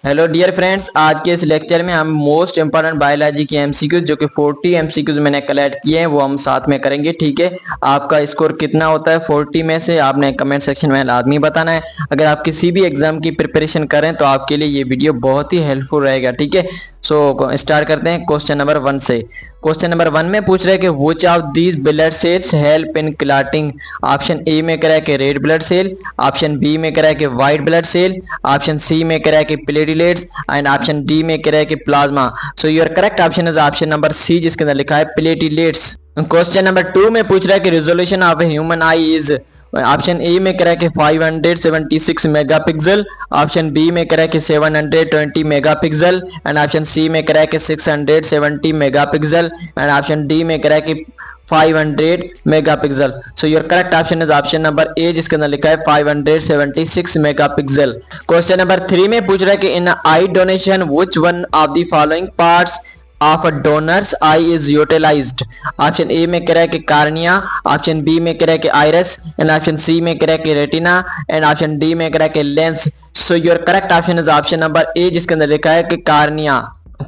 Hello dear friends, आज के इस लेक्चर में हम मोस्ट इंपॉर्टेंट बायोलॉजी की एमसीक्यूज जो कि 40 एमसीक्यूज मैंने कलेक्ट किए हैं वो हम साथ में करेंगे। ठीक है, आपका स्कोर कितना होता है 40 में से आपने कमेंट सेक्शन में लाजमी बताना है। अगर आप किसी भी एग्जाम की प्रिपरेशन करें तो आपके लिए ये वीडियो बहुत ही हेल्पफुल रहेगा। ठीक है, सो स्टार्ट करते हैं क्वेश्चन नंबर 1 से। क्वेश्चन नंबर 1 में पूछ रहे हैं कि which of these blood cells help in clotting. Option A में कह रहा है कि red blood cell, option B में कह रहा है कि white blood cell, option C में कह रहा है कि प्लेटलेट्स एंड ऑप्शन डी में कह रहा है कि plasma. So your correct option is option number C, जिसके अंदर लिखा है प्लेटलेट्स। क्वेश्चन नंबर 2 में पूछ रहा है कि resolution of a human I is. Option A में कह रहा है कि 576 मेगापिक्सल, ऑप्शन बी में कह रहा है कि 720 मेगापिक्सल एंड ऑप्शन सी में कह रहा है कि 670 मेगापिक्सल एंड ऑप्शन डी में कह रहा है कि 500 megapixel. So your correct option is option number A, जिसके अंदर लिखा है 576 मेगापिक्सल। क्वेश्चन नंबर 3 में पूछ रहा है कि in eye donation which one of the following parts of a donor's eye is utilised. Option A में कह रहा है कि कार्निया, ऑप्शन बी में कह रहा है कि आइरस एंड ऑप्शन सी में कह रहा है कि रेटिना एंड ऑप्शन डी में कह रहा है कि lens. So your correct option is option number A, जिसके अंदर लिखा है कि कार्निया।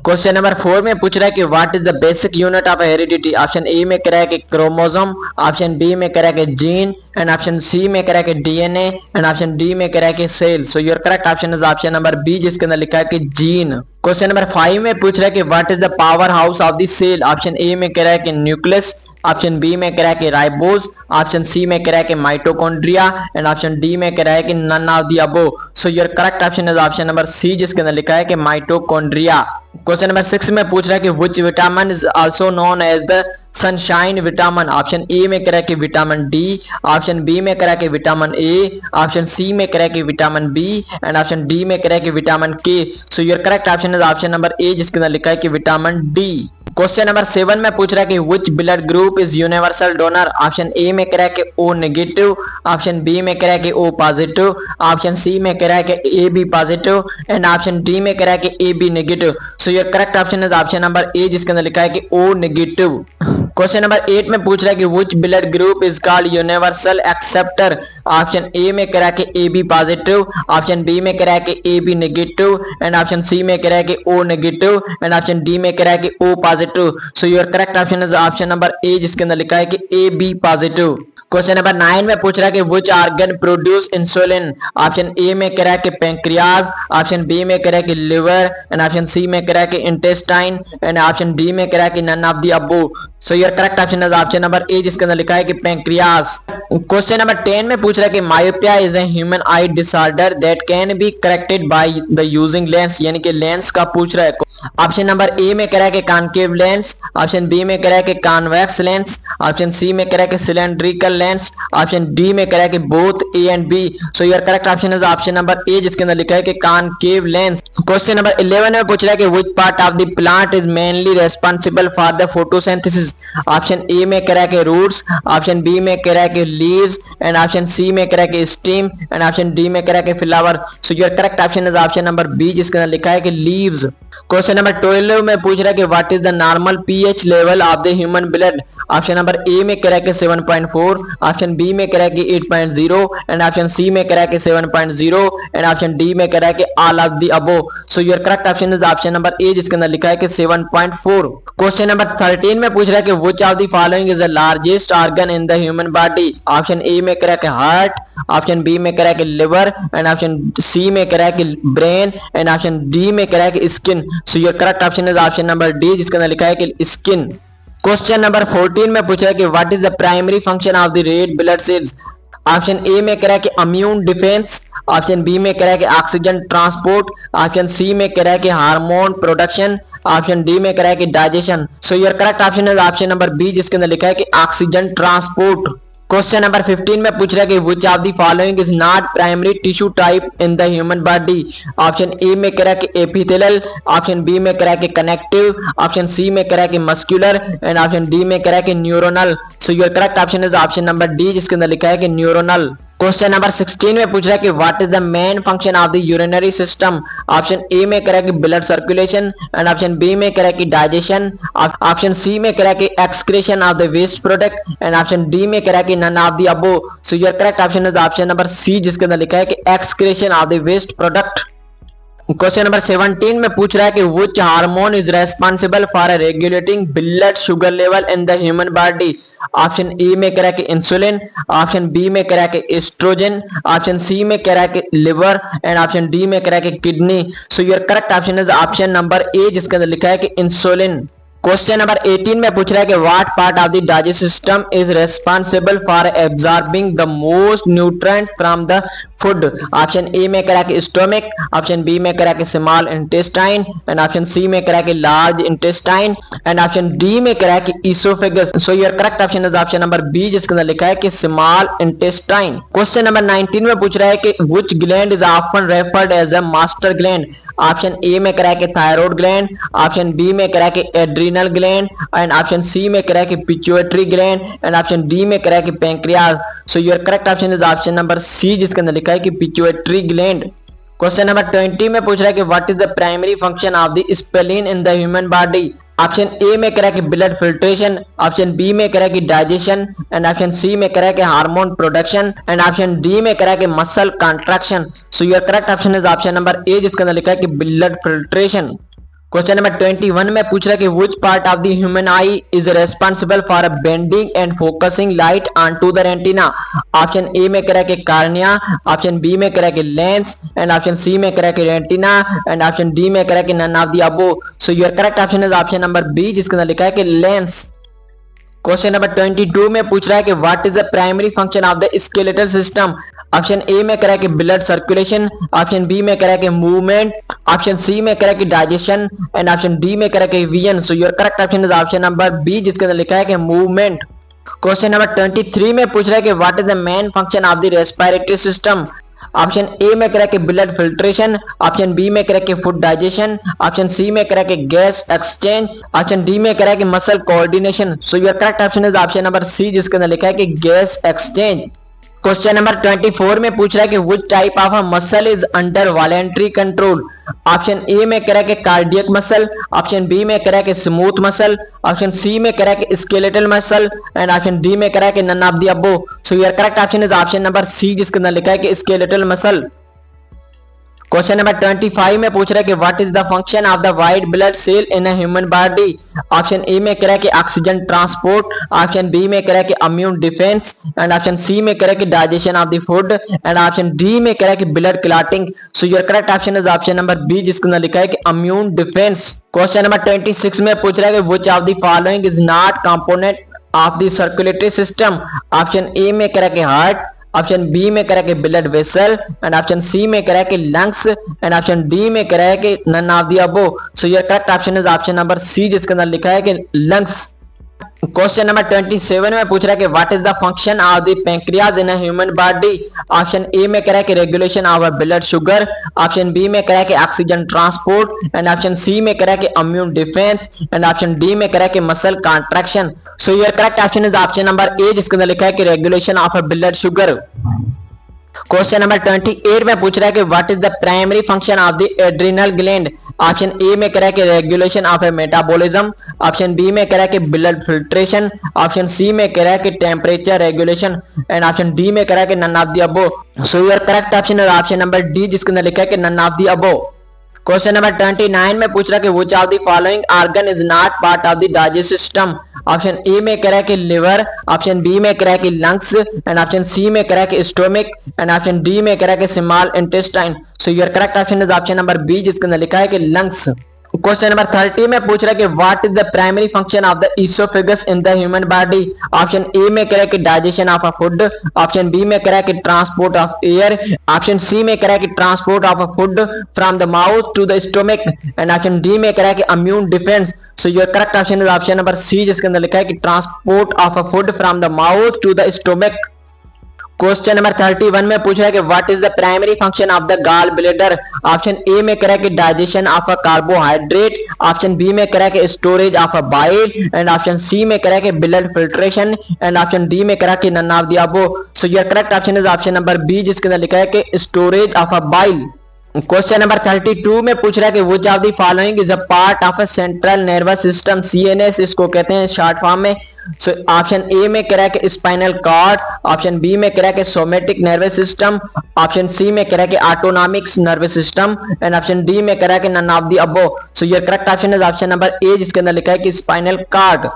क्वेश्चन नंबर 4 में पूछ रहा है कि what is the basic unit of heredity. Option A में कह रहा है कि क्रोमोसोम, ऑप्शन बी में कह रहा है कि जीन एंड ऑप्शन सी में कह रहा है कि डीएनए एंड ऑप्शन डी में कह रहा है कि cell. So your correct option is option number B, जिसके अंदर लिखा है कि जीन। क्वेश्चन नंबर 5 में पूछ रहा है कि what is the power house of the cell. Option A में कह रहा है कि न्यूक्लियस, ऑप्शन बी में कह रहा है कि राइबोज, ऑप्शन सी में कह रहा है कि माइटोकॉन्ड्रिया एंड ऑप्शन डी में कह रहा है कि none of the above. So your correct option is option number C, जिसके अंदर लिखा है कि माइटोकॉन्ड्रिया। क्वेश्चन नंबर 6 में पूछ रहा है कि which vitamin is also known as the sunshine vitamin. Option A में कह रहा है कि विटामिन डी, ऑप्शन बी में कह रहा है कि विटामिन ए, ऑप्शन सी में कह रहा है कि vitamin B and option D में कह रहा है कि vitamin K. So your correct option is option number A, जिसके अंदर लिखा है कि विटामिन डी। क्वेश्चन नंबर 7 में पूछ रहा है कि which blood group is universal donor. Option A में कह रहा है कि ओ नेगेटिव, ऑप्शन बी में कह रहा है कि ओ पॉजिटिव, ऑप्शन सी में कह रहा है कि A B positive and option D में कह रहा है कि A B negative. So your correct option is option number A, जिसके अंदर लिखा है कि ओ नेगेटिव। क्वेश्चन नंबर 8 में पूछ रहा है कि which blood group is called universal acceptor. Option A में कह रहा है कि A B positive, option B में कह रहा है कि A B negative and option C में कह रहा है कि O negative and option D में कह रहा है कि O positive. So your correct option is option number A, जिसके अंदर लिखा है कि A B positive. Question number 9 में पूछ रहा है कि which organ produce insulin. Option A में कह रहा है कि पैंक्रियाज, ऑप्शन बी में कह रहा है कि लिवर एंड ऑप्शन सी में कह रहा है कि इंटेस्टाइन एंड ऑप्शन डी में कह रहा है कि none of the above. So your correct option is option number A, जिसके अंदर लिखा है कि पैंक्रियाज। क्वेश्चन नंबर 10 में पूछ रहा है कि myopia is a human I disorder that can be corrected by the using lens, यानी कि लेंस का पूछ रहा है। ऑप्शन नंबर ए में कह रहा है कि कॉनकेव लेंस, ऑप्शन बी में कह रहा है कि कॉन्वेक्स लेंस, ऑप्शन सी में कह रहा है कि सिलेंड्रिकल लेंस, ऑप्शन डी में कह रहा है कि both A and B. So your correct option is option number A, जिसके अंदर लिखा है कि कॉनकेव लेंस। क्वेश्चन नंबर 11 में पूछ रहा है कि which part of the plant is mainly responsible for the photosynthesis. Option A में कह रहा है कि रूट्स, ऑप्शन बी में कह रहा है कि लीव्स एंड ऑप्शन सी में कह रहा है कि स्टेम एंड ऑप्शन डी में कह रहा है कि flower. So your correct option is option number B, जिसके अंदर लिखा है कि लीव्स। क्वेश्चन नंबर 12 में पूछ रहा है कि what is the normal pH level of the human blood. Option number ए में कह रहा है कि 7.4, ऑप्शन बी में कह रहा है कि 8.0 एंड ऑप्शन सी में कह रहा है कि 7.0 एंड ऑप्शन डी में कह रहा है कि all of the above. So your correct option is option number A, जिसके अंदर लिखा है कि 7.4। क्वेश्चन नंबर 13 में पूछ रहा है कि which of the following is the largest organ in the human body. Option A में कह रहा है कि हार्ट, ऑप्शन बी में कह रहा है कि लिवर एंड ऑप्शन सी में कह रहा है कि ब्रेन एंड ऑप्शन डी में कह रहा है कि skin. So your correct option is option number D, जिसके अंदर लिखा है कि स्किन। क्वेश्चन नंबर 14 में पूछा है कि what is the primary function of the red blood cells. Option A में कह रहा है कि इम्यून डिफेंस, ऑप्शन बी में कह रहा है कि ऑक्सीजन ट्रांसपोर्ट, ऑप्शन सी में कह रहा है कि हार्मोन प्रोडक्शन, ऑप्शन डी में कह रहा है कि digestion. So your correct option is option number B, जिसके अंदर लिखा है कि ऑक्सीजन ट्रांसपोर्ट। क्वेश्चन नंबर 15 में पूछ रहा है कि which of the following is not primary tissue type in the human body. Option A में कह रहा है कि एपिथेलियल, ऑप्शन बी में कह रहा है कि कनेक्टिव, ऑप्शन सी में कह रहा है कि मस्कुलर एंड ऑप्शन डी में कह रहा है कि neuronal. So your correct option is option number D, जिसके अंदर लिखा है कि न्यूरोनल। क्वेश्चन नंबर 16 में पूछ रहा है कि what is the main function of the urinary system. Option A में कह रहा है कि blood circulation and option B में कह रहा है कि डाइजेशन, ऑप्शन सी में कह रहा है कि excretion of the waste product and option D में कह रहा है कि none of the above. So your correct option is option number C, जिसके अंदर लिखा है कि excretion of the waste product. Question number 17 में पूछ रहा है कि which hormone is responsible for regulating blood sugar level in the human body. Option A में कह रहा है कि इंसुलिन, ऑप्शन बी में कह रहा है कि एस्ट्रोजन, ऑप्शन सी में कह रहा है कि लिवर एंड ऑप्शन डी में कह रहा है कि kidney. So your correct option is option number A, जिसके अंदर लिखा है कि इंसुलिन। क्वेश्चन नंबर 18 में पूछ रहा है कि what part of the digestive system is responsible for absorbing the most nutrient from the food. Option A में कह रहा है कि स्टोमक, ऑप्शन बी में कह रहा है कि small intestine and option C में कह रहा है कि large intestine and option D में कह रहा है कि oesophagus. So your correct option is option number B, जिसके अंदर लिखा है कि स्मॉल इंटेस्टाइन। क्वेश्चन नंबर 19 में पूछ रहा है कि which gland is often referred as a master gland. Option A में कह रहा है कि थायराइड ग्लैंड, ऑप्शन बी में कह रहा है कि adrenal gland and option C में कह रहा है कि pituitary gland and option D में कह रहा है कि pancreas. So your correct option is option number C, जिसके अंदर लिखा है कि पिट्यूटरी ग्लैंड। क्वेश्चन नंबर 20 में पूछ रहा है कि what is the primary function of the spleen in the human body. Option A में कह रहा है कि ब्लड फिल्ट्रेशन, ऑप्शन बी में कह रहा है कि डाइजेशन एंड ऑप्शन सी में कह रहा है कि hormone production and option D में कह रहा है कि muscle contraction. So your correct option is option number A, जिसके अंदर लिखा है कि ब्लड फिल्ट्रेशन। क्वेश्चन नंबर 21 में पूछ रहा है कि which part of the human eye is responsible for bending and focusing light onto the retina। Option A में कह रहा है कि कार्निया, ऑप्शन बी में कह रहा है कि लेंस एंड ऑप्शन सी में कह रहा है कि रेटिना एंड ऑप्शन डी में कह रहा है कि none of the above. So your correct option is option number B, जिसके अंदर लिखा है कि लेंस। क्वेश्चन नंबर 22 में पूछ रहा है कि what is the primary function of the skeletal system. Option A में कह रहा है कि ब्लड सर्कुलेशन, ऑप्शन बी में कह रहा है कि मूवमेंट, ऑप्शन सी में कह रहा है कि डाइजेशन एंड ऑप्शन डी में कह रहा है कि vision. So your correct option is option number B, जिसके अंदर लिखा है कि मूवमेंट। क्वेश्चन नंबर 23 में पूछ रहा है कि what is the main function of the respiratory system. Option A में कह रहा है कि ब्लड फिल्ट्रेशन, ऑप्शन बी में कह रहा है कि फूड डाइजेशन, ऑप्शन सी में कह रहा है कि गैस एक्सचेंज, ऑप्शन डी में कह रहा है कि muscle coordination. So your correct option is option number C, जिसके अंदर लिखा है कि गैस एक्सचेंज। क्वेश्चन नंबर 24 में पूछ रहा है कि which type of muscle is under voluntary control. Option A में कह रहा है कि कार्डियक मसल, ऑप्शन बी में कह रहा है कि स्मूथ मसल, ऑप्शन सी में कह रहा है कि skeletal muscle and option D में कह रहा है कि none of the above. So your correct option is option number C, जिसके अंदर लिखा है कि स्केलेटल मसल। क्वेश्चन नंबर 25 में पूछ रहा है कि what is the function of the white blood cell in a human body. Option A में कह रहा है कि ऑक्सीजन ट्रांसपोर्ट, ऑप्शन बी में कह रहा है कि immune defence and option C में कह रहा है कि digestion of the food and option D में कह रहा है कि blood clotting. So your correct option is option number B, जिसके अंदर लिखा है कि इम्यून डिफेंस। क्वेश्चन नंबर 26 में पूछ रहा है कि which of the following is not component of the circulatory system. Option A में कह रहा है कि हार्ट, ऑप्शन बी में कह रहा है कि blood vessel and option C में कह रहा है कि लंग्स एंड ऑप्शन डी में कह रहा है कि none of the above. So your correct option is option number C, जिसके अंदर लिखा है कि लंग्स। क्वेश्चन नंबर 27 में पूछ रहा है कि what is the function of the pancreas in a human body. Option A में कह रहा है कि regulation of blood sugar, option B में कह रहा है कि oxygen transport and option C में कह रहा है कि immune defence and option D में कह रहा है कि muscle contraction. So your correct option is option number A, जिसके अंदर लिखा है कि regulation of blood sugar. Question number 28 में पूछ रहा है कि what is the primary function of the adrenal gland. Option A में कह रहा है कि regulation of a metabolism, option B में कह रहा है कि ब्लड फिल्ट्रेशन, ऑप्शन सी में कह रहा है कि temperature regulation and option D में कह रहा है कि none of the above. So your correct option is option number D, जिसके अंदर लिखा है कि none of the above. Question number 29 में पूछ रहा है कि which of the following organ is not part of the digestive system। Option A में कह रहा है कि लिवर, ऑप्शन बी में कह रहा है कि लंग्स एंड ऑप्शन सी में कह रहा है कि स्टोमक एंड ऑप्शन डी में कह रहा है कि small intestine. So your correct option is option number B, जिसके अंदर लिखा है कि लंग्स। क्वेश्चन नंबर 30 में पूछ रहा है कि what is the primary function of the oesophagus in the human body. Option A में कह रहा है कि digestion of a food, option B में कह रहा है कि transport of air, option C में कह रहा है कि transport of a food from the mouth to the stomach and option D में कह रहा है कि immune defence. So your correct option is option number C, जिसके अंदर लिखा है कि transport of a food from the mouth to the stomach. Question number 31 में पूछ रहा है कि what is the primary function of the gall bladder. Option A में कह रहा है कि digestion of a carbohydrate, option B में कह रहा है कि storage of a bile and option C में कह रहा है कि blood filtration and option D में कह रहा है कि none of the above. So your correct option is option number B, जिसके अंदर लिखा है कि storage of a bile. Question number 32 में पूछ रहा है कि which of the following is a part of a central nervous system, CNS इसको कहते हैं शॉर्ट फॉर्म में। सो ऑप्शन ए में कह रहा है कि स्पाइनल कॉर्ड, ऑप्शन बी में कह रहा है कि somatic nervous system, option C में कह रहा है कि autonomic nervous system and option D में कह रहा है कि none of the above. So your correct option is option number A, जिसके अंदर लिखा है कि स्पाइनल कॉर्ड।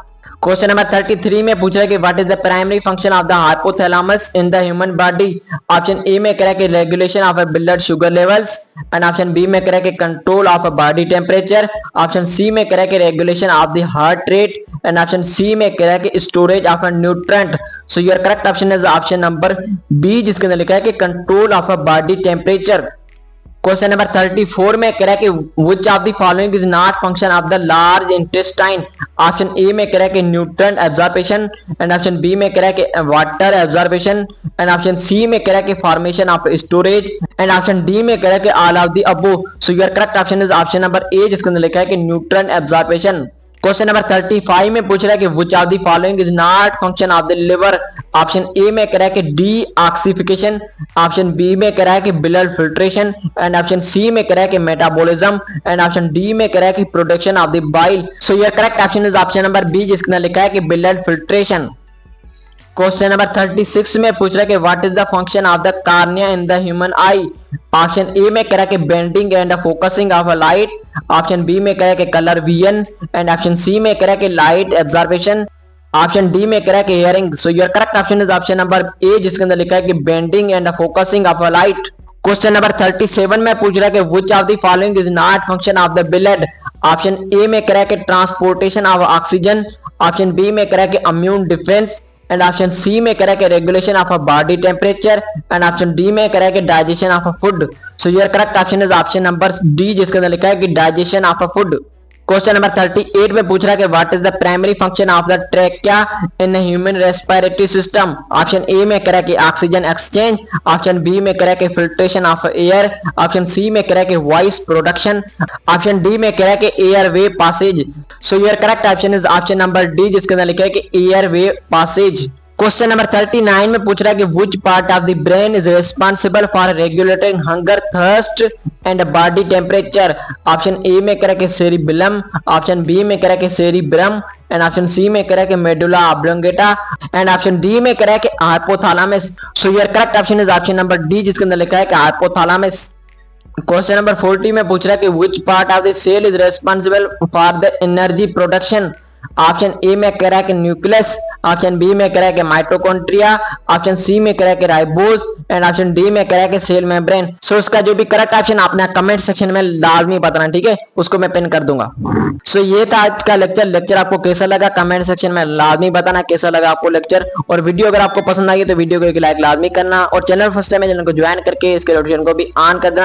क्वेश्चन नंबर 33 में पूछ रहा है कि what is the primary function of the hypothalamus in the human body. Option A में कह रहा है कि regulation of blood sugar levels and option B में कह रहा है कि control of body temperature, option C में कह रहा है कि regulation of the heart rate and option C में कह रहा है कि storage of nutrient. So your correct option is option number B, जिसके अंदर लिखा है कि control of body temperature. Question number 34 में कह रहा है कि which of the following is not function of the large intestine। Option A में कह रहा है कि nutrient absorption and option B में कह रहा है कि water absorption and option C में कह रहा है कि formation of storage and option D में कह रहा है कि all of the above. So your correct option is option number A, जिसके अंदर लिखा है कि न्यूट्रिएंट एब्जॉर्प्शन। क्वेश्चन नंबर 35 में पूछ रहा है कि which of the following is not function of the liver। Option A में कह रहा है कि डीऑक्सीफिकेशन, ऑप्शन बी में कह रहा है कि blood filtration and option C में कह रहा है कि मेटाबॉलिज्म एंड ऑप्शन डी में कह रहा है कि production of the bile. So your correct option is option number B, जिसके अंदर लिखा है कि ब्लड फिल्ट्रेशन। क्वेश्चन नंबर 36 में पूछ रहा है कि what is the function of the cornea in the human eye. Option A में कह रहा है कि bending and focusing of a light, option B में कह रहा है कि colour vision and option C में कह रहा है कि लाइट एब्जॉर्प्शन, ऑप्शन डी में कह रहा है कि hearing. So your correct option is option number A, जिसके अंदर लिखा है कि bending and focusing of a light. Question number 37 में पूछ रहा है कि which of the following is not function of the blood। Option A में कह रहा है कि transportation of oxygen, option B में कह रहा है कि immune defence and option C में कह रहा है कि regulation of body temperature and option D में कह रहा है कि digestion of food. So your correct option is option number D, जिसके अंदर लिखा है कि digestion of food. Question number 38 में पूछ रहा है कि what is the primary function of the trachea in human respiratory system. Option A में कह रहा है कि ऑक्सीजन एक्सचेंज, ऑप्शन बी में कह रहा है कि filtration of air, option C में कह रहा है कि वॉइस प्रोडक्शन, ऑप्शन डी में कह रहा है कि airway passage. So your correct option is option number D, जिसके अंदर लिखा है कि airway passage. Question number 39 में पूछ रहा है कि which part of the brain is responsible for regulating hunger, thirst and body temperature। Option A में कह रहा है कि सेरिबेलम, ऑप्शन बी में कह रहा है कि सेरिब्रम एंड ऑप्शन सी में कह रहा है कि medulla oblongata and option D में कह रहा है कि hypothalamus. So your correct option is option number D, जिसके अंदर लिखा है कि हाइपोथैलेमस। क्वेश्चन नंबर 40 में पूछ रहा है कि which part of the cell is responsible for the energy production। Option A में कह रहा है कि न्यूक्लियस, ऑप्शन बी में कह रहा है कि माइटोकॉन्ड्रिया, ऑप्शन सी में कह रहा है कि राइबोज एंड ऑप्शन डी में कह रहा है कि सेल मेम्ब्रेन। सो इसका जो भी करेक्ट ऑप्शन आपने कमेंट सेक्शन में लाजमी बताना, ठीक है, उसको मैं पिन कर दूंगा। सो ये था आज का लेक्चर आपको कैसा लगा कमेंट सेक्शन में लाजमी बताना कैसा लगा आपको लेक्चर। और वीडियो अगर आपको पसंद आई तो वीडियो को एक लाइक लाजमी करना और चैनल फर्स्ट टाइम चैनल को ज्वाइन करके इसके नोटिफिकेशन को भी ऑन कर देना।